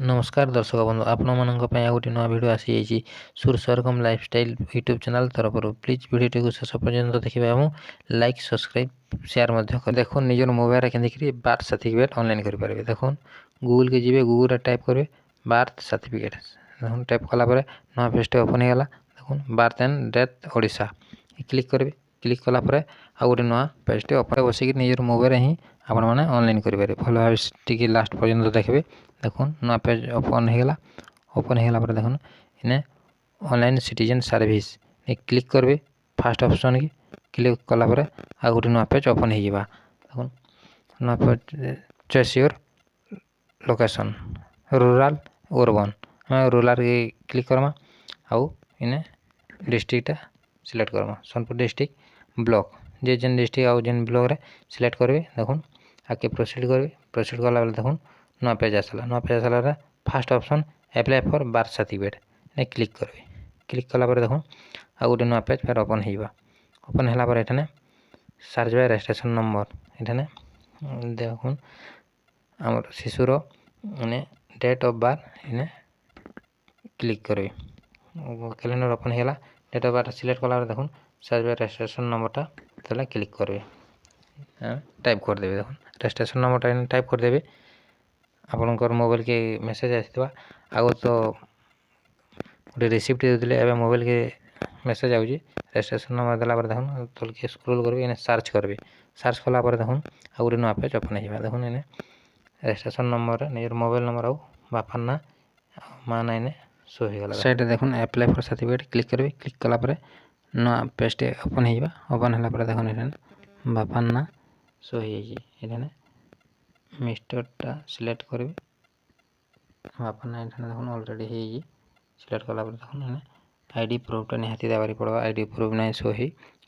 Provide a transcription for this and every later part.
नमस्कार दर्शक बंधु आपण गोटे नुआ भिड आसी सुर सरगम लाइफस्टाइल यूट्यूब चैनल तरफ प्लीज भिडियो को शेष पर्यंत देखिए और लाइक सब्सक्राइब शेयर देखो निजर मोबाइल के बार्थ सर्टिफिकेट ऑनलाइन करेंगे। देखो गूगल के जी गूगल टाइप करेंगे बार्थ सर्टिफिकेट देखो टाइप कलापर नुआ पेज ओपन होगा। देखो birth and death Odisha click करेंगे। क्लिक कलापर आ गए नुआ पेज ओपन बसिक निजर मोबाइल ही आपण मैंने ऑनलाइन करेंगे। भल भाव टी लास्ट पर्यंत देखिए। देखो नुआ पेज ओपन होगा। ओपन होगा पर देखो इन्हें ऑनलाइन सिटीजन सर्विस क्लिक करेंगे। फास्ट ऑप्शन की क्लिक कलापर आ गए नुआ पेज ओपन होगा। देखो नुआ page choice your location rural urban आम रूराल क्लिक करमा आउ इन्हें डिस्ट्रिक्टा सिलेक्ट करमा सोनपुर डिस्ट्रिक्ट ब्लॉक जे जेन डिस्ट्रिक्ट आउ जेन ब्लॉक रे सिलेक्ट करेंगे। देखो आगे प्रोसीड करेंगे। प्रोसीड कला बेले देखो नुआ पेज आसला। नुआ पेज आसला first option apply for birth certificate ने क्लिक करेंगे। क्लिक कलापर देखो आ गए नुआ पेज फिर ओपन होगा। ओपन होगा ये सर्च बाय रजिस्ट्रेशन नंबर ये देखो आम शिशुर मैंने डेट ऑफ बार्थ इन्हें क्लिक करेंगे। कैलेंडर ओपन होगा। डेट ऑफ बार्थ सिलेक्ट कला देखो सर्च बाय रजिस्ट्रेशन नंबरटा तो क्लिक करेंगे। टाइप करदे देखो रजिस्ट्रेशन नंबरटा टाइप करदे आपणकर मोबाइल के मेसेज आसवा। आग तो गोटे रिसिप्ट देते एवं मोबाइल के मेसेज आउे रजिस्ट्रेशन नंबर देला देखो तल के स्क्रोल करेंगे। इन्हें सर्च करेंगे। सर्च कलापर देखो आ गए नुआ पेज ओपन होगा। देखो इन्हें रजिस्ट्रेशन नंबर निजर मोबाइल नंबर आउ बापार ना माँ ना इन्हें शो होगा। साइड देखो अप्लाई फॉर सर्टिफिकेट क्लिक करेंगे। क्लिक कलापर नुआ पेज ओपन होगा। ओपन होगा देखो इन्हें बापार ना शो हो मिस्टरटा सिलेक्ट करेंगे। बापार ना देखो ऑलरेडी हो सिलेक्ट कलापर देखो इन्हें आईडी प्रूफटा निहाती देवारी पड़वा। आईडी प्रूफ ना शो हो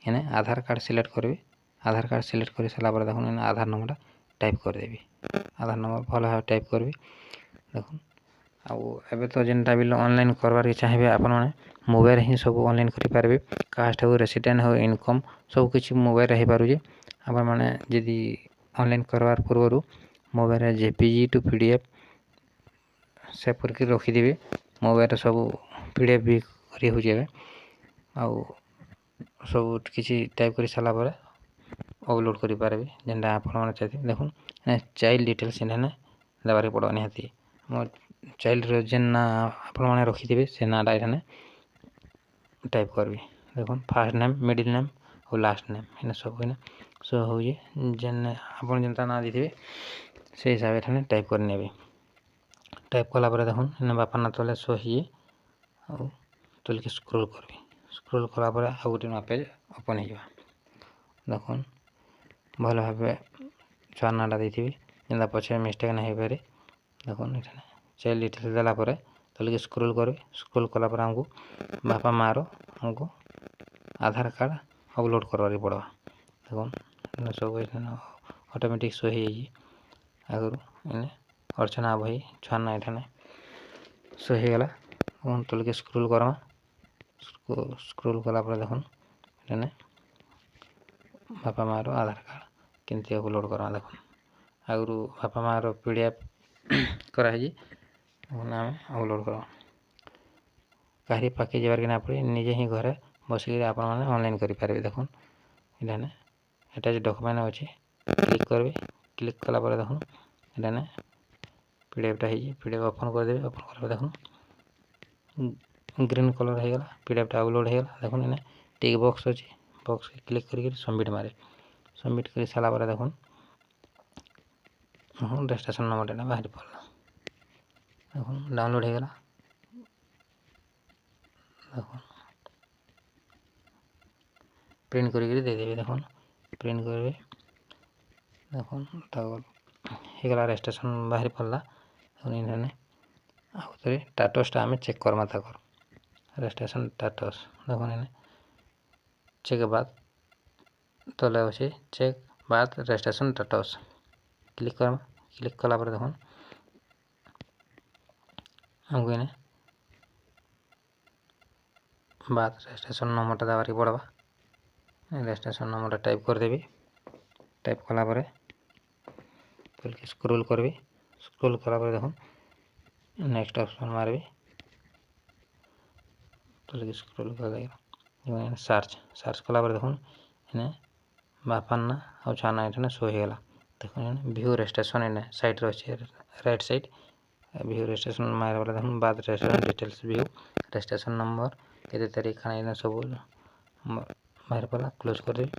इन्हें आधार कार्ड सिलेक्ट करेंगे। आधार कार्ड सिलेक्ट कर सारापर देखो इन्हें आधार नंबरटा टाइप करदेवी। आधार नंबर भल भाव टाइप करेंगे। देखो आउ तो जेनटा भी ऑनलाइन करवार चाहिए आपण मैंने मोबाइल ही सब ऑनलाइन करेंगे। कास्ट हो रेसिडेंट हो इनकम सब किसी मोबाइल हो पारे। आप जदि ऑनलाइन करवार पूर्व mobile JPG to PDF save करके रखिदेवे। मोबाइल सब पीडीएफ भी करें आउ सब किसी टाइप कर सारापर अपलोड करेंगे जेनटा आप चाहिए। देखो चाइल्ड डिटेल्स इन्हें देवार पड़ा निहाती मोर चाइल्ड जेन ना आपने रखिथे से नाटा इन्हें टाइप करेंगे। देखो फास्ट नेम मिडिल नेम और लास्ट नेम इन्हें सब इन्हें शो हो जेन आप जेनता ना देते से हिसाब से टाइप कर टाइप कलापर देखो इन्हें बापा ना तले शो हो तल के स्क्रोल करेंगे। स्क्रोल कलापर आ गए नुआ पेज ओपन होगा। देखो भल भाव छुआ नाटा देते जेनता पचे मिस्टेक ना हो पारे। देखो चाइल्ड डिटेल्स देलापर तल के स्क्रोल करेंगे। स्क्रोल कलापर आमको बापा माँ रो हमको आधार कार्ड अपलोड करवार पड़वा। देखो सब ऑटोमेटिक शो हो आगु इन्हें अर्चना बही छुआ ना ये शो होगला। तल के स्क्रोल करमा स्क्रोल कलापर देखो इन्हें बापा माँ रो आधार कार्ड केमती अपलोड करमा। देखो आगु बापा माँ रो पीडीएफ कराई आम अपलोड कर कहीं पाखे जबार के ना पड़े निजे ही घरे बसिक आप ऑनलाइन करेंगे। देखो इन्हें अटैच डॉक्यूमेंट अच्छे क्लिक करेंगे। क्लिक कलापर देखो इन्हें पीडीएफटा हो पीडीएफ ओपन करदे। ओपन कर देखो ग्रीन कलर होगा पीडीएफटा अपलोड होगा। देखो इन्हें टिक बॉक्स अच्छे बॉक्स क्लिक करके सबमिट मारे सबमिट कर सारापर देखो रजिस्ट्रेशन नंबर बाहरी पड़ा। देखो डाउनलोड होगा। देखो प्रिंट करके देदेवी। देखो प्रिंट करेंगे। देखो होगा रजिस्ट्रेशन बाहरी पड़ा। इन्हें आउे स्टाटसटा आम चेक करमा तक रजिस्ट्रेशन स्टाटस देखो इन्हें चेक बाद तले अच्छे चेक बाद रजिस्ट्रेशन स्टाटस क्लिक करमा। क्लिक कलापर देखो हमको इन्हें बाद रजिस्ट्रेशन नंबरटा देवार पड़वा। रजिस्ट्रेशन नंबरटा टाइप करदेवी। टाइप कलापर स्क्रोल करेंगे। स्क्रोल कलापर देखो नेक्स्ट ऑप्शन मारबे तो स्क्रॉल कर सर्च सर्च कला देखुन इने बापार ना और छाना ये शो होगा देखुन व्यू रेजिस्ट्रेशन इने साइड अच्छे राइट साइड व्यू रेजिस्ट्रेशन मारे वाला देखुन बाद restaurant details view registration number केते तारीख खाना सब बाहर पड़ा क्लोज कर दे।